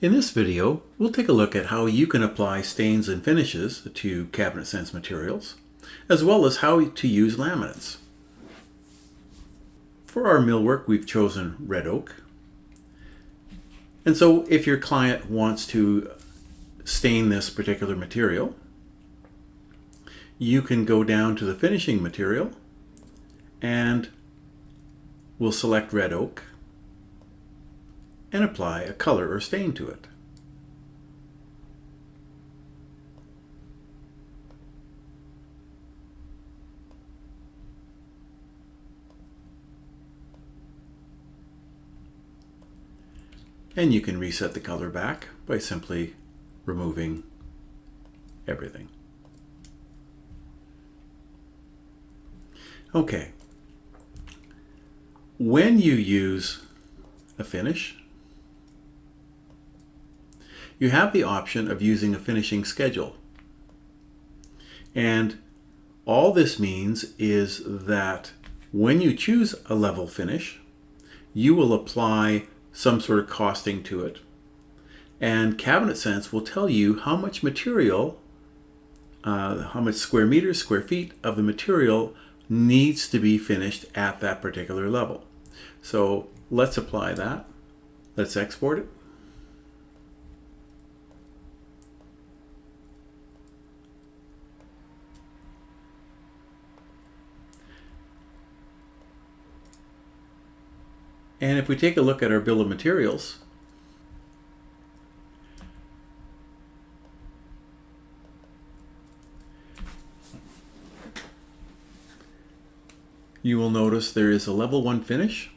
In this video, we'll take a look at how you can apply stains and finishes to CabinetSense materials, as well as how to use laminates. For our millwork, we've chosen red oak. And so if your client wants to stain this particular material, you can go down to the finishing material and we'll select red oak and apply a color or stain to it. And you can reset the color back by simply removing everything. Okay. When you use a finish, you have the option of using a finishing schedule. And all this means is that when you choose a level finish, you will apply some sort of costing to it. And CabinetSense will tell you how much material, how much square meters, square feet of the material needs to be finished at that particular level. So let's apply that. Let's export it. And if we take a look at our bill of materials, you will notice there is a level 1 finish.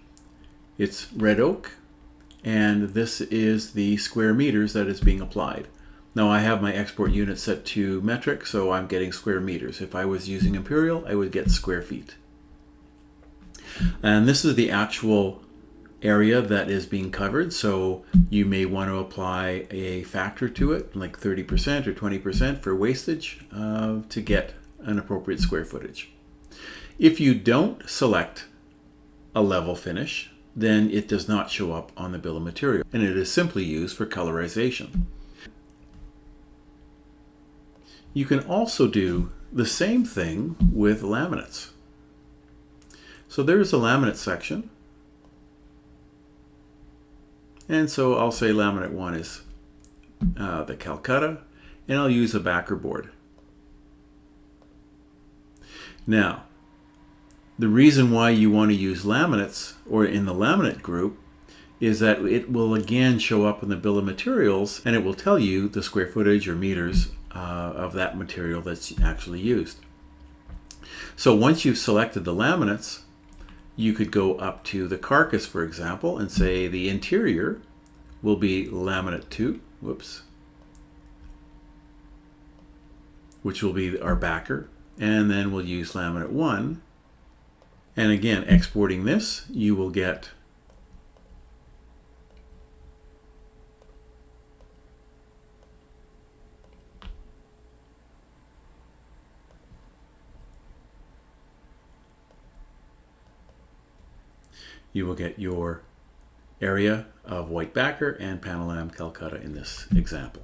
It's red oak, and this is the square meters that is being applied. Now I have my export unit set to metric, so I'm getting square meters. If I was using imperial, I would get square feet. And this is the actual area that is being covered, so you may want to apply a factor to it, like 30% or 20% for wastage to get an appropriate square footage. If you don't select a level finish, then it does not show up on the bill of material, and it is simply used for colorization. You can also do the same thing with laminates. So there's a laminate section. And so I'll say laminate 1 is the Calcutta, and I'll use a backer board. Now, the reason why you want to use laminates, or in the laminate group, is that it will again show up in the bill of materials, and it will tell you the square footage or meters of that material that's actually used. So once you've selected the laminates, you could go up to the carcass, for example, and say the interior will be laminate 2, which will be our backer, and then we'll use laminate 1. And again, exporting this, you will get your area of white backer and Panelam Calcutta in this example.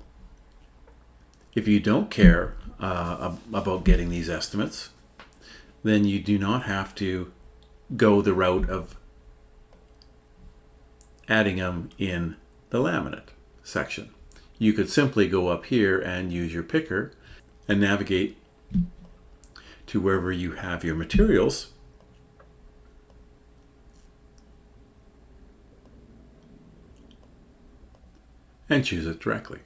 If you don't care about getting these estimates, then you do not have to go the route of adding them in the laminate section. You could simply go up here and use your picker and navigate to wherever you have your materials and choose it directly.